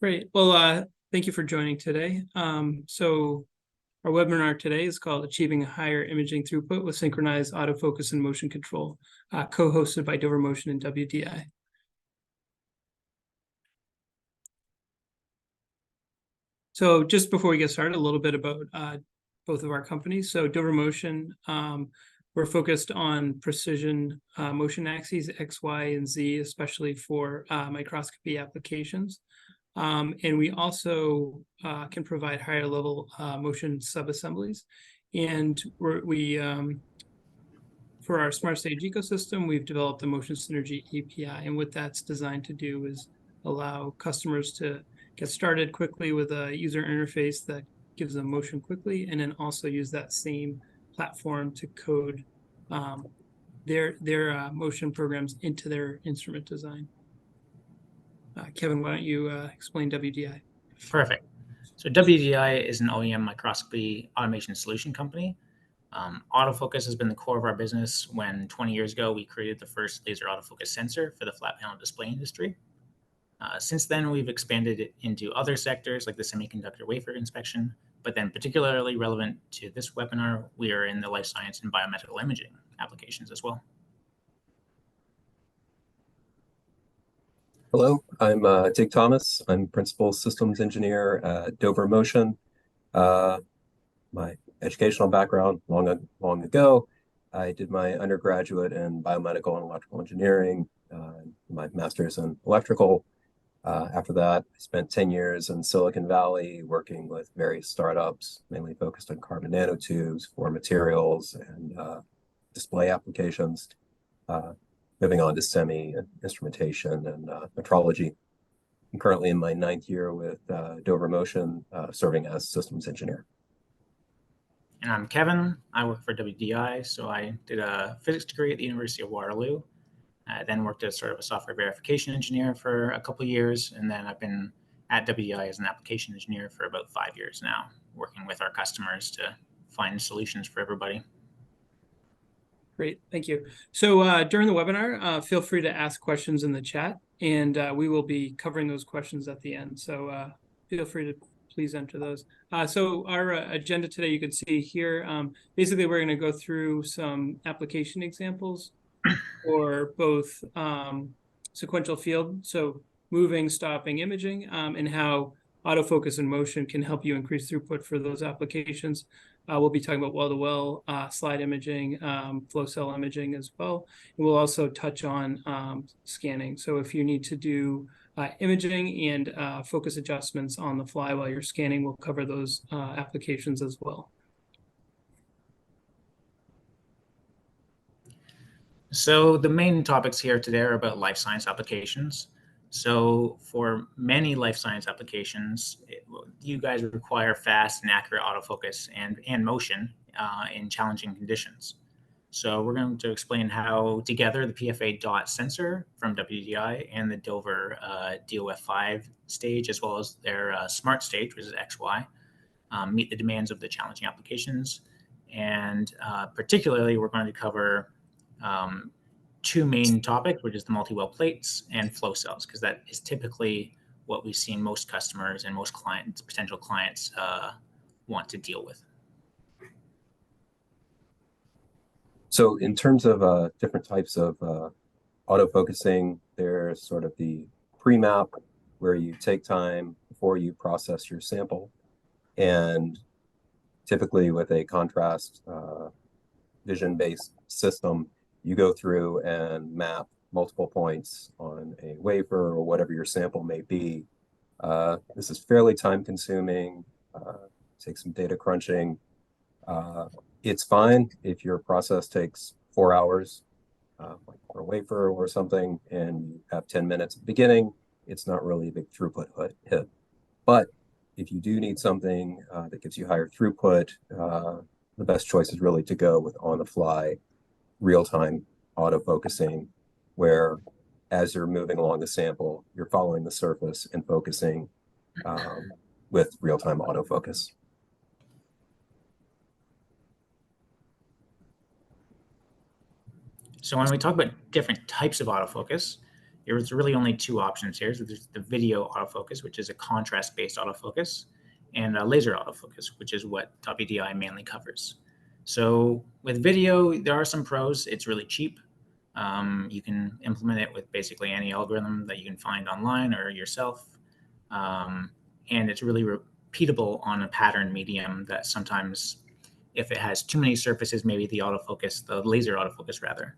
Great. Well, thank you for joining today. So our webinar today is called Achieving a Higher Imaging Throughput with Synchronized Autofocus and Motion Control, co-hosted by Dover Motion and WDI. So just before we get started, a little bit about both of our companies. So Dover Motion, we're focused on precision motion axes, X, Y, and Z, especially for microscopy applications. And we also can provide higher level motion subassemblies. And for our Smart Stage ecosystem, we've developed the Motion Synergy API. And what that's designed to do is allow customers to get started quickly with a user interface that gives them motion quickly, and then also use that same platform to code their motion programs into their instrument design. Kevin, why don't you explain WDI? Perfect. So WDI is an OEM microscopy automation solution company. Autofocus has been the core of our business when 20 years ago we created the first laser autofocus sensor for the flat panel display industry. Since then, we've expanded it into other sectors like the semiconductor wafer inspection, but then particularly relevant to this webinar, we are in the life science and biomedical imaging applications as well. Hello, I'm Dig Thomas. I'm Principal Systems Engineer at Dover Motion. My educational background, long ago, I did my undergraduate in biomedical and electrical engineering, my master's in electrical. After that, I spent 10 years in Silicon Valley working with various startups, mainly focused on carbon nanotubes for materials and display applications. Moving on to semi instrumentation and metrology. I'm currently in my 9th year with Dover Motion, serving as systems engineer. And I'm Kevin. I work for WDI. So I did a physics degree at the University of Waterloo. I then worked as sort of a software verification engineer for a couple of years. And then I've been at WDI as an application engineer for about 5 years now, working with our customers to find solutions for everybody. Great, thank you. So during the webinar, feel free to ask questions in the chat, and we will be covering those questions at the end. So feel free to please enter those. So our agenda today, you can see here, basically we're going to go through some application examples for both sequential field, so moving, stopping, imaging, and how autofocus and motion can help you increase throughput for those applications. We'll be talking about well-to-well, slide imaging, flow cell imaging as well. And we'll also touch on scanning. So if you need to do imaging and focus adjustments on the fly while you're scanning, we'll cover those applications as well. So the main topics here today are about life science applications. So for many life science applications, you guys require fast and accurate autofocus and motion in challenging conditions. So we're going to explain how together the PFA dot sensor from WDI and the Dover DOF5 stage, as well as their smart stage, which is XY, meet the demands of the challenging applications. And particularly, we're going to cover two main topics, which is the multi-well plates and flow cells, because that is typically what we've seen most customers and most clients, potential clients, want to deal with. So in terms of different types of autofocusing, there's sort of the pre-map where you take time before you process your sample. And typically with a contrast vision-based system, you go through and map multiple points on a wafer or whatever your sample may be. This is fairly time-consuming, takes some data crunching. It's fine if your process takes 4 hours, like for a wafer or something, and you have 10 minutes at the beginning. It's not really a big throughput hit. But if you do need something that gives you higher throughput, the best choice is really to go with on-the-fly, real-time autofocusing, where as you're moving along the sample, you're following the surface and focusing with real-time autofocus. So when we talk about different types of autofocus, there's really only two options here. So there's the video autofocus, which is a contrast-based autofocus, and a laser autofocus, which is what WDI mainly covers. So with video, there are some pros. It's really cheap. You can implement it with basically any algorithm that you can find online or yourself. And it's really repeatable on a pattern medium that sometimes, if it has too many surfaces, maybe the laser autofocus rather,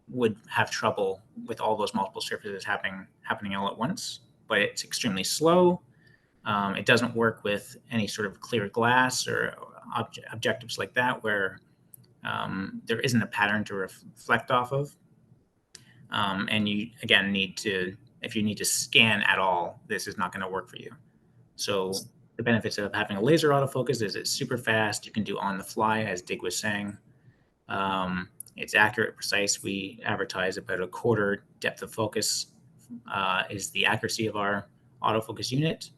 would have trouble with all those multiple surfaces happening all at once. But it's extremely slow. It doesn't work with any sort of clear glass or objectives like that where there isn't a pattern to reflect off of. And you, again, if you need to scan at all, this is not going to work for you. So the benefits of having a laser autofocus is it's super fast. You can do on the fly, as Dig was saying. It's accurate, precise. We advertise about a quarter depth of focus is the accuracy of our autofocus unit.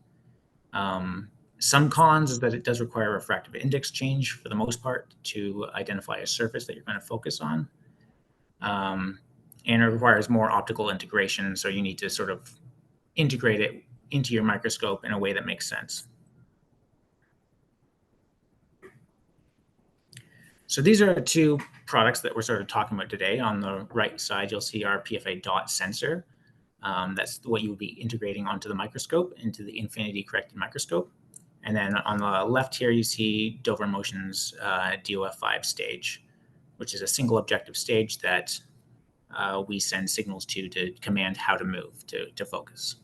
Some cons is that it does require refractive index change for the most part to identify a surface that you're going to focus on. And it requires more optical integration, so you need to sort of integrate it into your microscope in a way that makes sense. So these are two products that we're sort of talking about today. On the right side, you'll see our PFA dot sensor. That's what you will be integrating onto the microscope, into the infinity corrected microscope. And then on the left here, you see Dover Motion's DOF5 stage, which is a single objective stage that we send signals to command how to move to focus.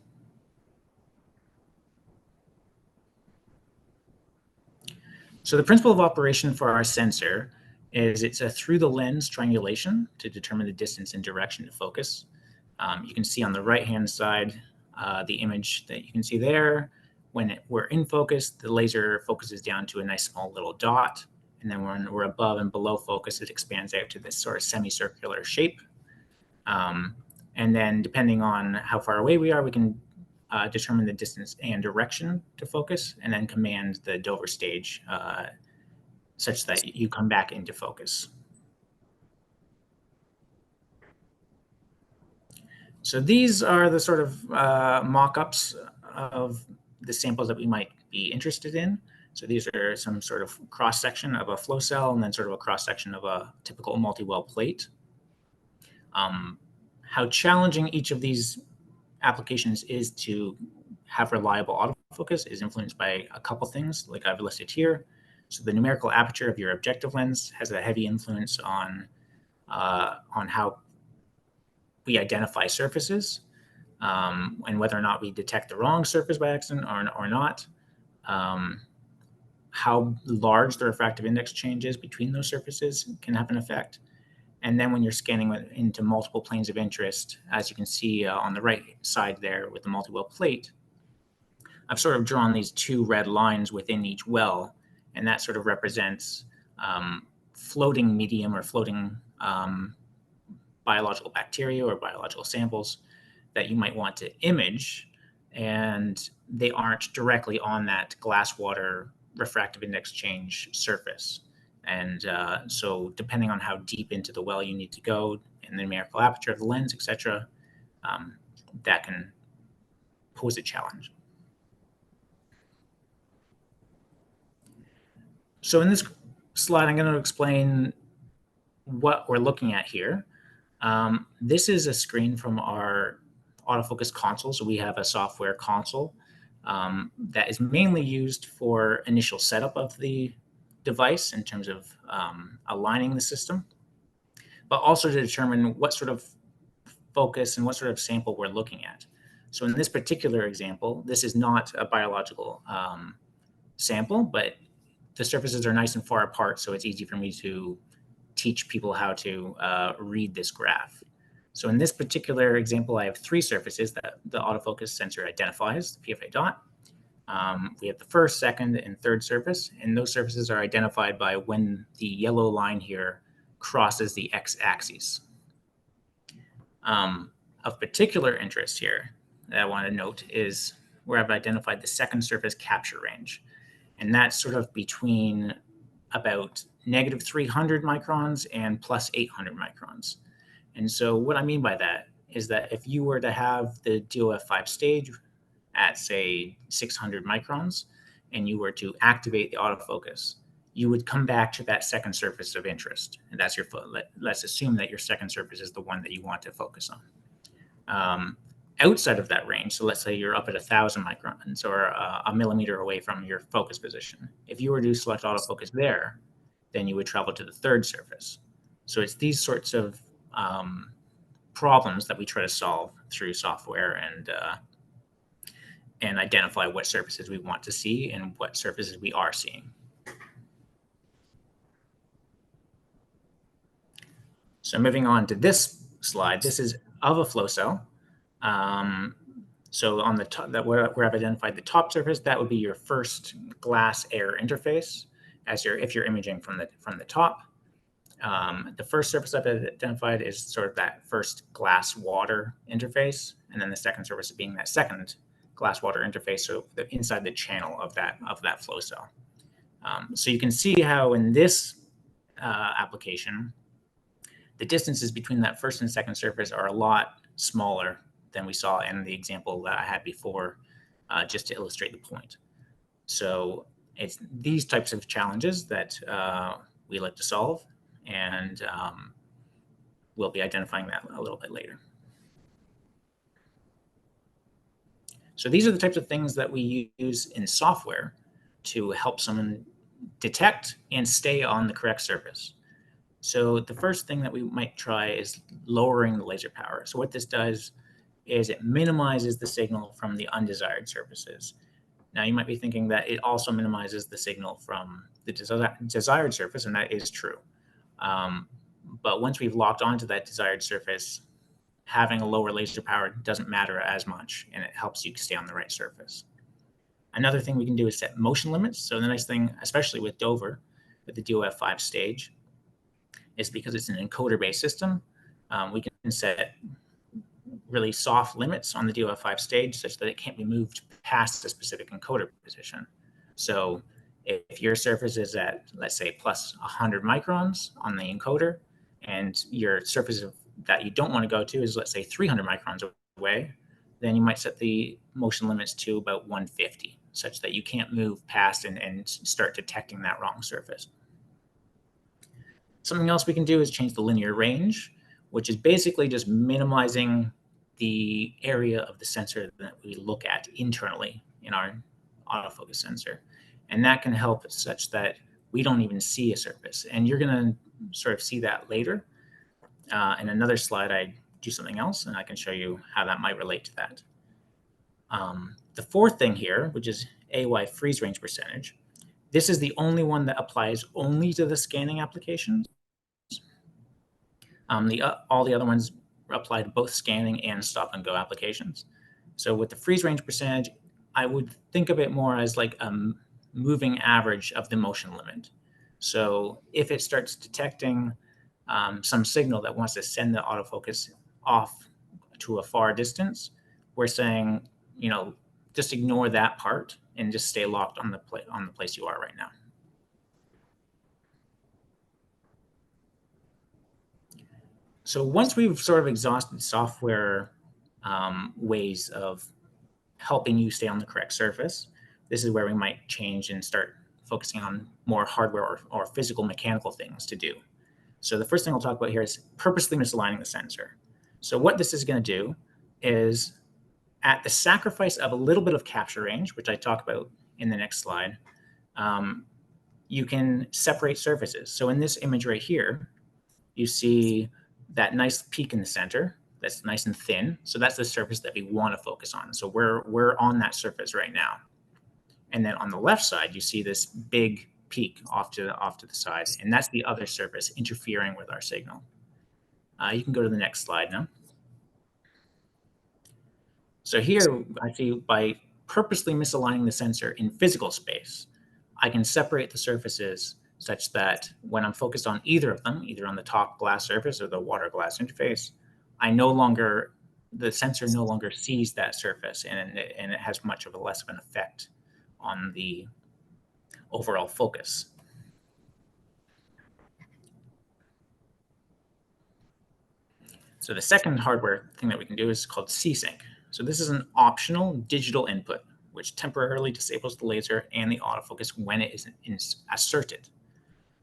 So the principle of operation for our sensor is it's a through the lens triangulation to determine the distance and direction to focus. You can see on the right-hand side, the image that you can see there. When we're in focus, the laser focuses down to a nice small little dot. And then when we're above and below focus, it expands out to this sort of semicircular shape. And then depending on how far away we are, we can determine the distance and direction to focus, and then command the Dover stage such that you come back into focus. So these are the sort of mock-ups of the samples that we might be interested in. So these are some sort of cross-section of a flow cell and then sort of a cross-section of a typical multi-well plate. How challenging each of these applications is to have reliable autofocus is influenced by a couple things like I've listed here. So the numerical aperture of your objective lens has a heavy influence on how we identify surfaces and whether or not we detect the wrong surface by accident or not. How large the refractive index change is between those surfaces can have an effect. And then when you're scanning into multiple planes of interest, as you can see on the right side there with the multi-well plate, I've sort of drawn these two red lines within each well, and that sort of represents floating medium or floating biological bacteria or biological samples that you might want to image, and they aren't directly on that glass water refractive index change surface. And so depending on how deep into the well you need to go and the numerical aperture of the lens, etc., that can pose a challenge. So in this slide, I'm going to explain what we're looking at here. This is a screen from our autofocus console. So we have a software console that is mainly used for initial setup of the device in terms of aligning the system, but also to determine what sort of focus and what sort of sample we're looking at. So in this particular example, this is not a biological sample, but the surfaces are nice and far apart, so it's easy for me to teach people how to read this graph. So in this particular example, I have three surfaces that the autofocus sensor identifies, the PFA dot. We have the first, second, and third surface, and those surfaces are identified by when the yellow line here crosses the x-axis. Of particular interest here that I want to note is where I've identified the second surface capture range, and that's sort of between about -300 microns and +800 microns. And so what I mean by that is that if you were to have the DOF5 stage at, say, 600 microns, and you were to activate the autofocus, you would come back to that second surface of interest. And that's your, let's assume that your second surface is the one that you want to focus on. Outside of that range, so let's say you're up at 1,000 microns or a millimeter away from your focus position. If you were to select autofocus there, then you would travel to the third surface. So it's these sorts of problems that we try to solve through software and identify what surfaces we want to see and what surfaces we are seeing. So moving on to this slide, this is of a flow cell. So on the top, that where I've identified the top surface, that would be your first glass air interface. If you're imaging from the top, the first surface I've identified is sort of that first glass water interface, and then the second surface being that second glass water interface, so inside the channel of that flow cell. So you can see how in this application, the distances between that first and second surface are a lot smaller than we saw in the example that I had before, just to illustrate the point. So it's these types of challenges that we like to solve, and we'll be identifying that a little bit later. So these are the types of things that we use in software to help someone detect and stay on the correct surface. So the first thing that we might try is lowering the laser power. So what this does is it minimizes the signal from the undesired surfaces. Now you might be thinking that it also minimizes the signal from the desired surface, and that is true. But once we've locked onto that desired surface, having a lower laser power doesn't matter as much, and it helps you stay on the right surface. Another thing we can do is set motion limits. So the nice thing, especially with Dover, with the DOF5 stage, is because it's an encoder-based system, we can set really soft limits on the DOF5 stage such that it can't be moved past a specific encoder position. So if your surface is at, let's say, plus 100 microns on the encoder, and your surface that you don't want to go to is, let's say, 300 microns away, then you might set the motion limits to about 150, such that you can't move past and start detecting that wrong surface. Something else we can do is change the linear range, which is basically just minimizing the area of the sensor that we look at internally in our autofocus sensor. And that can help such that we don't even see a surface. And you're going to sort of see that later. In another slide, I do something else, and I can show you how that might relate to that. The fourth thing here, which is AY freeze range percentage, this is the only one that applies only to the scanning applications. All the other ones apply to both scanning and stop and go applications. So with the freeze range percentage, I would think of it more as like a moving average of the motion limit. So if it starts detecting some signal that wants to send the autofocus off to a far distance, we're saying, just ignore that part and just stay locked on the place you are right now. So once we've sort of exhausted software ways of helping you stay on the correct surface, this is where we might change and start focusing on more hardware or physical mechanical things to do. So the first thing I'll talk about here is purposely misaligning the sensor. So what this is going to do is, at the sacrifice of a little bit of capture range, which I talk about in the next slide, you can separate surfaces. So in this image right here, you see that nice peak in the center that's nice and thin. So that's the surface that we want to focus on. So we're on that surface right now. And then on the left side, you see this big peak off to the side, and that's the other surface interfering with our signal. You can go to the next slide now. So here I see by purposely misaligning the sensor in physical space, I can separate the surfaces such that when I'm focused on either of them, either on the top glass surface or the water glass interface, the sensor no longer sees that surface, and it has much of a less of an effect on the overall focus. So the second hardware thing that we can do is called C-Sync. So this is an optional digital input, which temporarily disables the laser and the autofocus when it is asserted.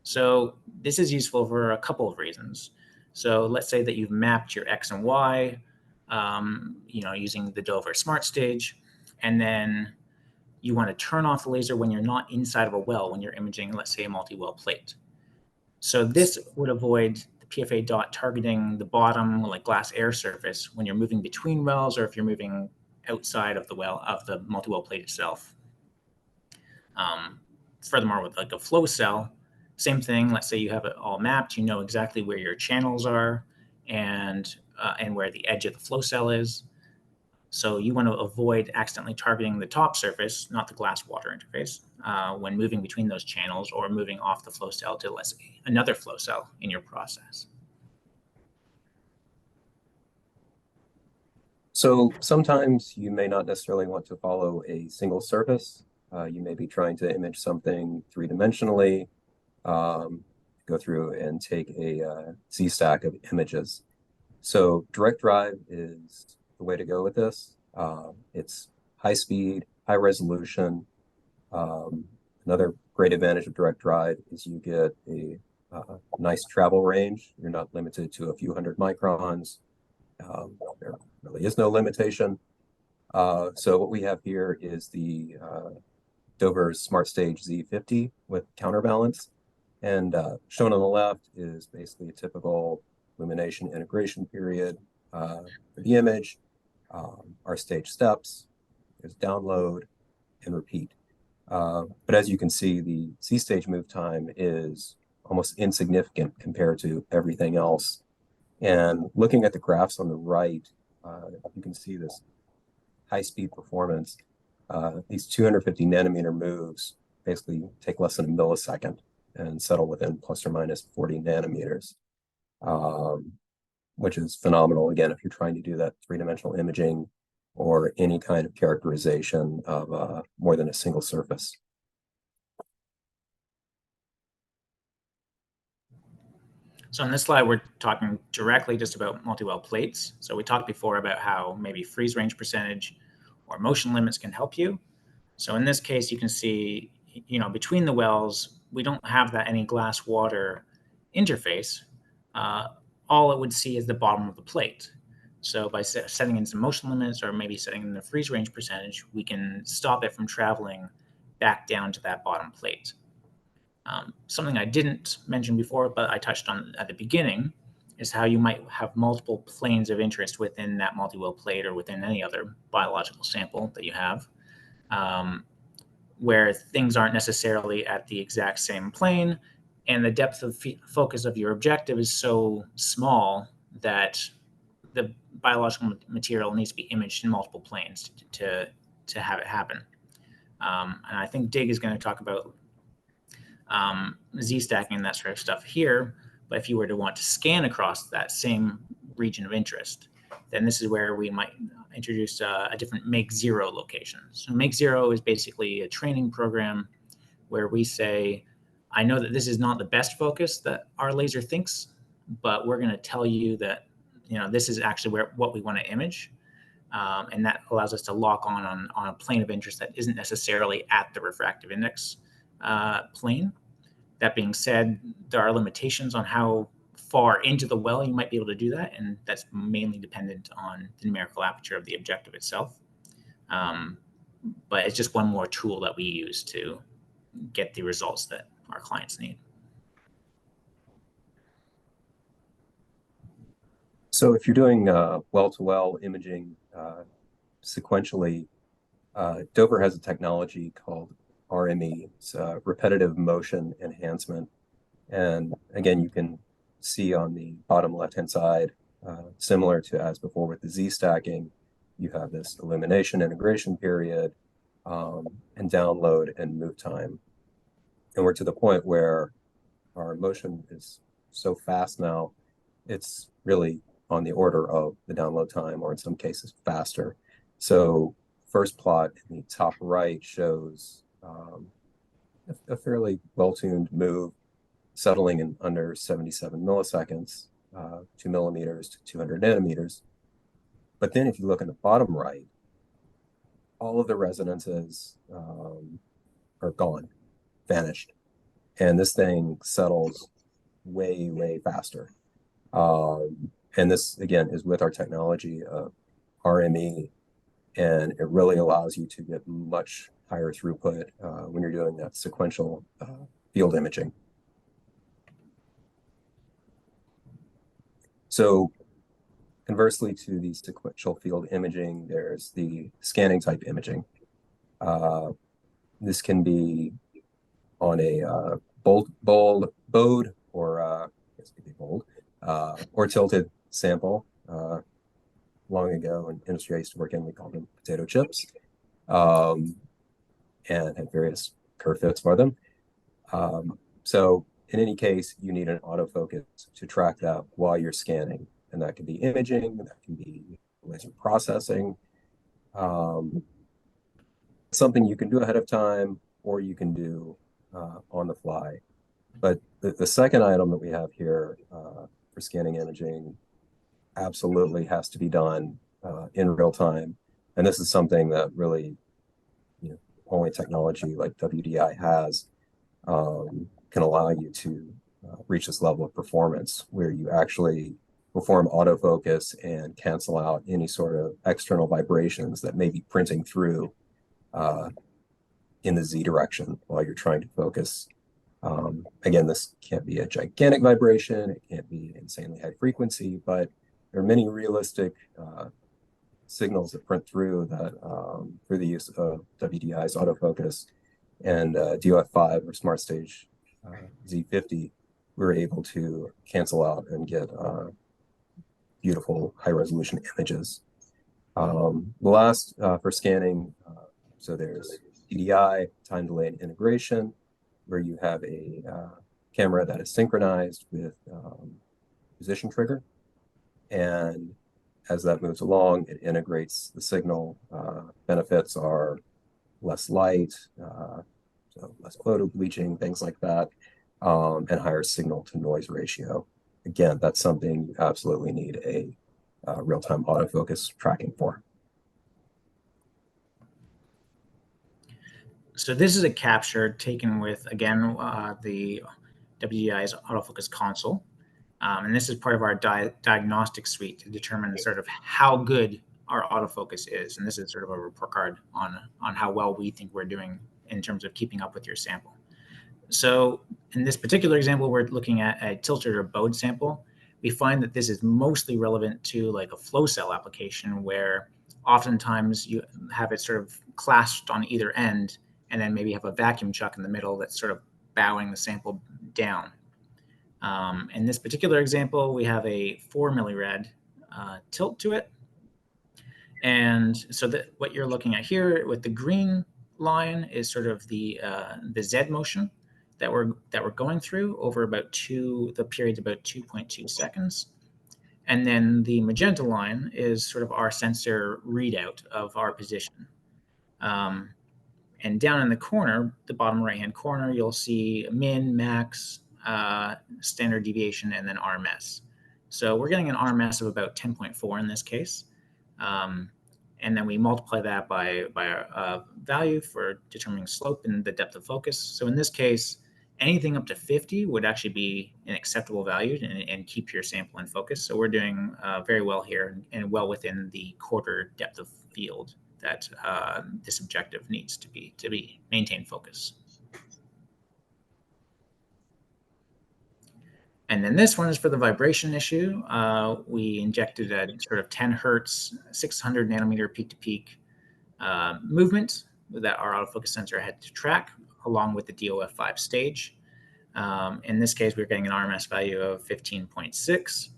So this is useful for a couple of reasons. So let's say that you've mapped your X and Y, using the Dover Smart Stage, and then you want to turn off the laser when you're not inside of a well, when you're imaging, let's say, a multi-well plate. So this would avoid the PFA dot targeting the bottom, like glass air surface, when you're moving between wells or if you're moving outside of the well, of the multi-well plate itself. Furthermore, with like a flow cell, same thing. Let's say you have it all mapped, you know exactly where your channels are and where the edge of the flow cell is. So you want to avoid accidentally targeting the top surface, not the glass water interface, when moving between those channels or moving off the flow cell to, let's say, another flow cell in your process. So sometimes you may not necessarily want to follow a single surface. You may be trying to image something three-dimensionally, go through and take a Z-stack of images. So direct drive is the way to go with this. It's high speed, high resolution. Another great advantage of direct drive is you get a nice travel range. You're not limited to a few hundred microns. There really is no limitation. So what we have here is the Dover's Smart Stage Z50 with counterbalance. And shown on the left is basically a typical illumination integration period for the image, our stage steps, there's download and repeat. But as you can see, the Z-stage move time is almost insignificant compared to everything else. And looking at the graphs on the right, you can see this high-speed performance. These 250 nanometer moves basically take less than a millisecond and settle within plus or minus 40 nanometers, which is phenomenal, again, if you're trying to do that three-dimensional imaging or any kind of characterization of more than a single surface. So in this slide, we're talking directly just about multi-well plates. So we talked before about how maybe freeze range percentage or motion limits can help you. So in this case, you can see, between the wells, we don't have that any glass water interface. All it would see is the bottom of the plate. So by setting in some motion limits or maybe setting in the freeze range percentage, we can stop it from traveling back down to that bottom plate. Something I didn't mention before, but I touched on at the beginning, is how you might have multiple planes of interest within that multi-well plate or within any other biological sample that you have, where things aren't necessarily at the exact same plane, and the depth of focus of your objective is so small that the biological material needs to be imaged in multiple planes to have it happen. And I think Dig is going to talk about Z-stacking and that sort of stuff here. But if you were to want to scan across that same region of interest, then this is where we might introduce a different Make Zero location. So Make Zero is basically a training program where we say, I know that this is not the best focus that our laser thinks, but we're going to tell you that this is actually what we want to image. And that allows us to lock on a plane of interest that isn't necessarily at the refractive index plane. That being said, there are limitations on how far into the well you might be able to do that, and that's mainly dependent on the numerical aperture of the objective itself. But it's just one more tool that we use to get the results that our clients need. So if you're doing well-to-well imaging sequentially, Dover has a technology called RME. It's repetitive motion enhancement. And again, you can see on the bottom left-hand side, similar to as before with the Z-stacking, you have this illumination integration period and download and move time. And we're to the point where our motion is so fast now, it's really on the order of the download time, or in some cases faster. So first plot in the top right shows a fairly well-tuned move settling in under 77 milliseconds. 2 millimeters to 200 nanometers. But then if you look in the bottom right, all of the resonances are gone, vanished. And this thing settles way, way faster. And this, again, is with our technology of RME, and it really allows you to get much higher throughput when you're doing that sequential field imaging. So conversely to the sequential field imaging, there's the scanning type imaging. This can be on a bowed or I guess it could be bowed or tilted sample. Long ago in industry I used to work in, we called them potato chips, and had various curve fits for them. So in any case, you need an autofocus to track that while you're scanning, and that can be imaging, that can be laser processing. Something you can do ahead of time, or you can do on the fly. But the second item that we have here for scanning imaging absolutely has to be done in real time. And this is something that really, only technology like WDI has can allow you to reach this level of performance where you actually perform autofocus and cancel out any sort of external vibrations that may be printing through in the Z direction while you're trying to focus. Again, this can't be a gigantic vibration, it can't be insanely high frequency, but there are many realistic signals that print through that through the use of WDI's autofocus and DOF5 or Smart Stage Z50, we're able to cancel out and get beautiful high resolution images. The last for scanning, so there's TDI, time delayed integration, where you have a camera that is synchronized with position trigger. And as that moves along, it integrates the signal. Benefits are less light, so less photo bleaching, things like that, and higher signal to noise ratio. Again, that's something you absolutely need a real-time autofocus tracking for. So this is a capture taken with, again, the WDI's autofocus console. And this is part of our diagnostic suite to determine sort of how good our autofocus is. And this is sort of a report card on how well we think we're doing in terms of keeping up with your sample. So in this particular example, we're looking at a tilted or bowed sample. We find that this is mostly relevant to like a flow cell application where oftentimes you have it sort of clasped on either end and then maybe have a vacuum chuck in the middle that's sort of bowing the sample down. In this particular example, we have a 4 millirad tilt to it. And so that what you're looking at here with the green line is sort of the Z motion that we're going through over about the period's about 2.2 seconds. And then the magenta line is sort of our sensor readout of our position. And down in the corner, the bottom right-hand corner, you'll see min, max, standard deviation, and then RMS. So we're getting an RMS of about 10.4 in this case. And then we multiply that by a value for determining slope and the depth of focus. So in this case, anything up to 50 would actually be an acceptable value and keep your sample in focus. So we're doing very well here and well within the quarter depth of field that this objective needs to be maintain focus. And then this one is for the vibration issue. We injected a sort of 10 hertz, 600 nanometer peak-to-peak movement that our autofocus sensor had to track along with the DOF5 stage. In this case, we're getting an RMS value of 15.6,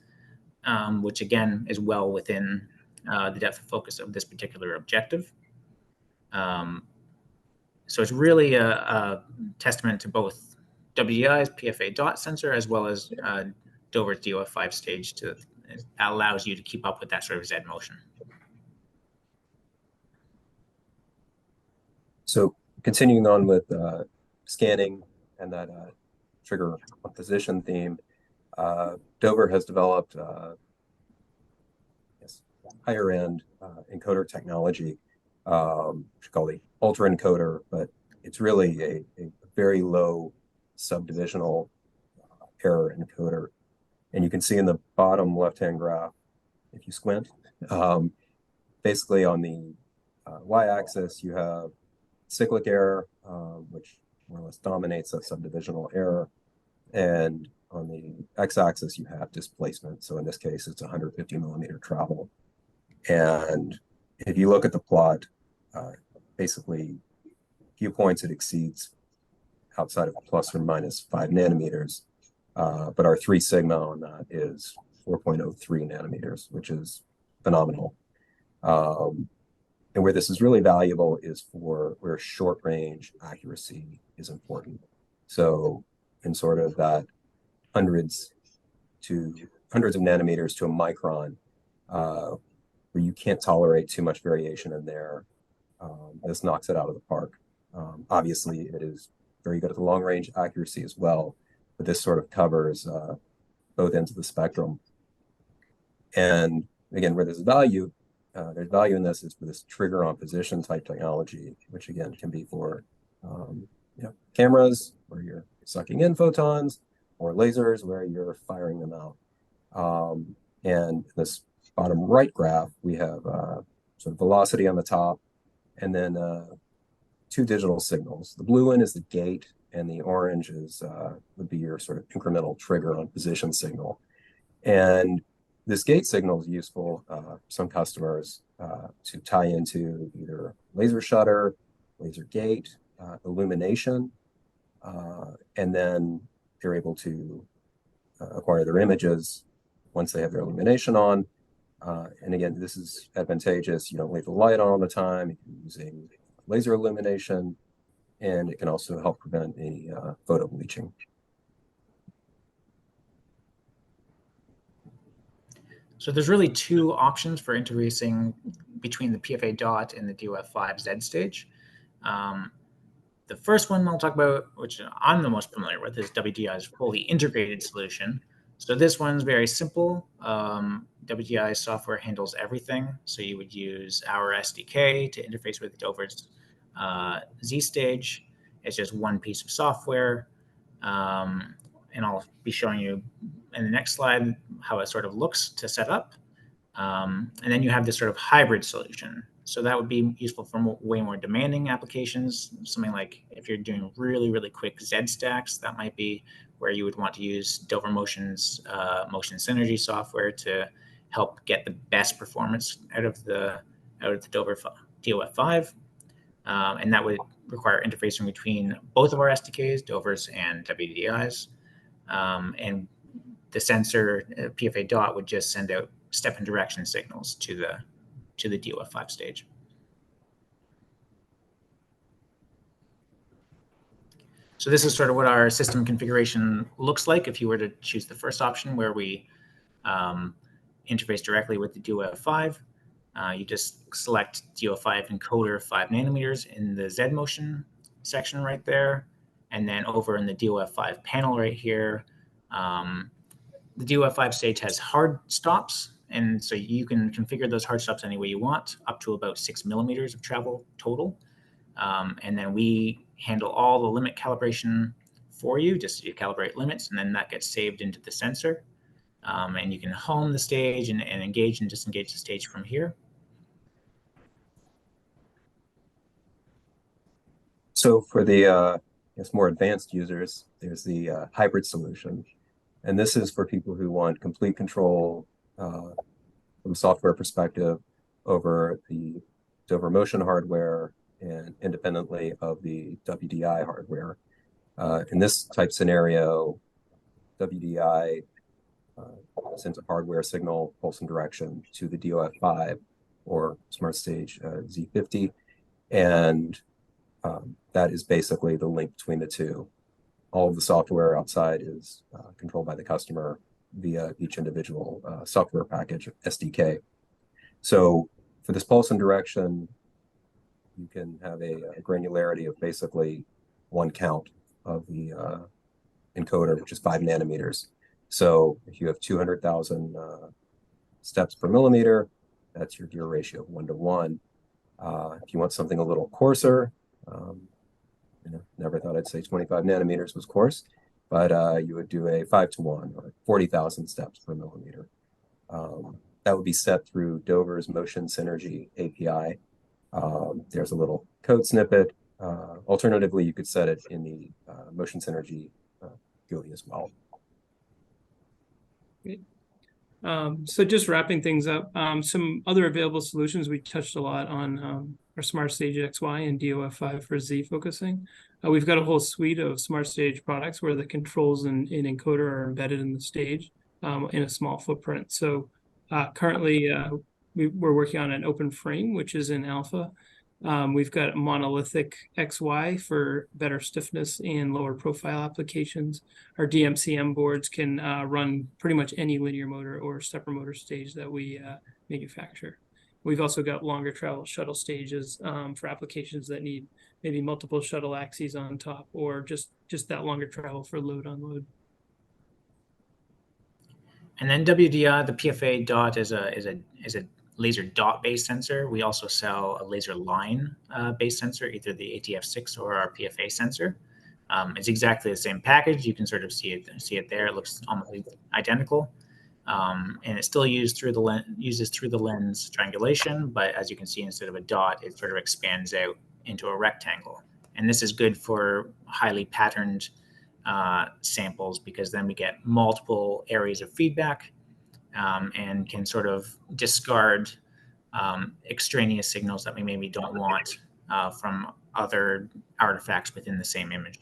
which again is well within the depth of focus of this particular objective. So it's really a testament to both WDI's PFA dot sensor as well as Dover's DOF5 stage that allows you to keep up with that sort of Z motion. So continuing on with scanning and that trigger position theme, Dover has developed higher end encoder technology, which is called the ultra encoder, but it's really a very low subdivisional error encoder. And you can see in the bottom left-hand graph, if you squint, basically on the y-axis, you have cyclic error, which more or less dominates that subdivisional error. And on the x-axis, you have displacement. So in this case, it's 150 millimeter travel. And if you look at the plot, basically, few points it exceeds outside of plus or minus 5 nanometers. But our 3 sigma on that is 4.03 nanometers, which is phenomenal. And where this is really valuable is for where short range accuracy is important. So in sort of that hundreds of nanometers to a micron, where you can't tolerate too much variation in there, this knocks it out of the park. Obviously, it is very good at the long range accuracy as well, but this sort of covers both ends of the spectrum. And again, where there's value in this is for this trigger on position type technology, which again can be for cameras where you're sucking in photons, or lasers where you're firing them out. And this bottom right graph, we have sort of velocity on the top, and then 2 digital signals. The blue one is the gate, and the orange is would be your sort of incremental trigger on position signal. And this gate signal is useful for some customers to tie into either laser shutter, laser gate, illumination, and then they're able to acquire their images once they have their illumination on. And again, this is advantageous. You don't leave the light on all the time. You're using laser illumination, and it can also help prevent any photo bleaching. So there's really 2 options for interfacing between the PFA dot and the DOF5 Z stage. The first one I'll talk about, which I'm the most familiar with, is WDI's fully integrated solution. So this one's very simple. WDI software handles everything. So you would use our SDK to interface with Dover's Z stage. It's just one piece of software. And I'll be showing you in the next slide how it sort of looks to set up. And then you have this sort of hybrid solution. So that would be useful for way more demanding applications. Something like if you're doing really, really quick Z stacks, that might be where you would want to use Dover Motion's motion synergy software to help get the best performance out of the Dover DOF5. And that would require interfacing between both of our SDKs, Dover's and WDI's. And the sensor PFA dot would just send out step and direction signals to the DOF5 stage. So this is sort of what our system configuration looks like if you were to choose the first option, where we interface directly with the DOF5. You just select DOF5 encoder 5 nanometers in the Z motion section right there. And then over in the DOF5 panel right here, the DOF5 stage has hard stops. And so you can configure those hard stops any way you want, up to about 6 millimeters of travel total. And then we handle all the limit calibration for you, just you calibrate limits, and then that gets saved into the sensor. And you can home the stage and engage and disengage the stage from here. So for the more advanced users, there's the hybrid solution. And this is for people who want complete control from a software perspective over the Dover Motion hardware and independently of the WDI hardware. In this type scenario, WDI sends a hardware signal, pulse and direction to the DOF5 or Smart Stage Z50, and that is basically the link between the two. All of the software outside is controlled by the customer via each individual software package, SDK. So for this pulse and direction, you can have a granularity of basically 1 count of the encoder, which is 5 nanometers. So if you have 200,000 steps per millimeter, that's your gear ratio of 1:1. If you want something a little coarser, never thought I'd say 25 nanometers was coarse, but you would do a 5:1 or 40,000 steps per millimeter. That would be set through Dover's Motion Synergy API. There's a little code snippet. Alternatively, you could set it in the Motion Synergy GUI as well. Great. So just wrapping things up, some other available solutions. We touched a lot on our Smart Stage XY and DOF5 for Z focusing. We've got a whole suite of Smart Stage products where the controls and encoder are embedded in the stage in a small footprint. So currently, we're working on an open frame, which is in alpha. We've got monolithic XY for better stiffness and lower profile applications. Our DMCM boards can run pretty much any linear motor or stepper motor stage that we manufacture. We've also got longer travel shuttle stages for applications that need maybe multiple shuttle axes on top, or just that longer travel for load unload. And then WDI, the PFA dot is a laser dot based sensor. We also sell a laser line based sensor, either the ATF6 or our PFA sensor. It's exactly the same package. You can sort of see it there. It looks almost identical, and it still uses through the lens triangulation. But as you can see, instead of a dot, it sort of expands out into a rectangle. And this is good for highly patterned samples, because then we get multiple areas of feedback and can sort of discard extraneous signals that we maybe don't want from other artifacts within the same image.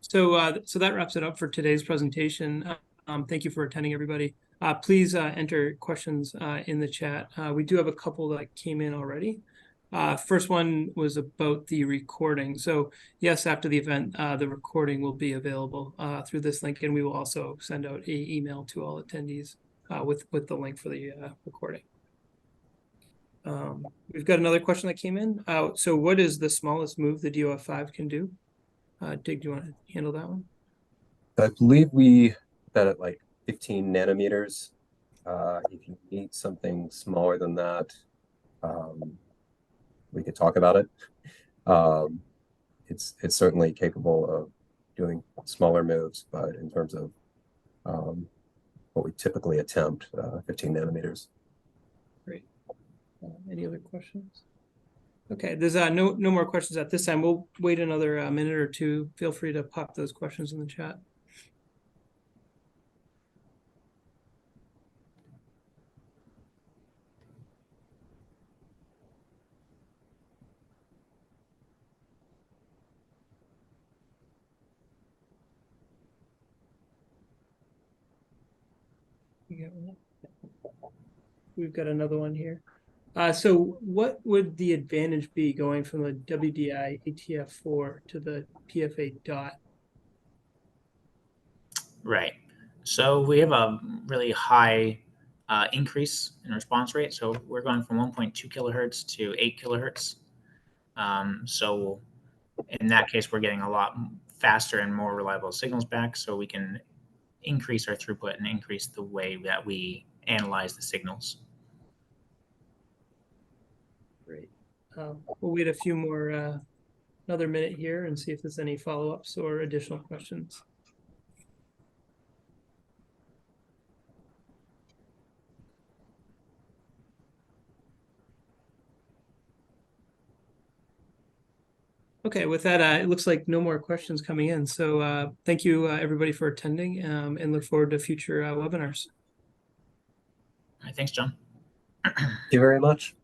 So that wraps it up for today's presentation. Thank you for attending, everybody. Please enter questions in the chat. We do have a couple that came in already. First one was about the recording. So yes, after the event, the recording will be available through this link, and we will also send out an email to all attendees with the link for the recording. We've got another question that came in. So what is the smallest move the DOF5 can do? Dig, do you want to handle that one? I believe we bet at like 15 nanometers. If you need something smaller than that, we could talk about it. It's certainly capable of doing smaller moves, but in terms of what we typically attempt, 15 nanometers. Great. Any other questions? Okay, there's no more questions at this time. We'll wait another minute or two. Feel free to pop those questions in the chat. We've got another one here. So what would the advantage be going from the WDI ATF4 to the PFA dot? Right. So we have a really high increase in response rate. So we're going from 1.2 kilohertz to 8 kilohertz. So in that case, we're getting a lot faster and more reliable signals back. So we can increase our throughput and increase the way that we analyze the signals. Great. We'll wait a few more, another minute here and see if there's any follow-ups or additional questions. Okay, with that, it looks like no more questions coming in. So thank you, everybody, for attending, and look forward to future webinars. All right, thanks, John. Thank you very much.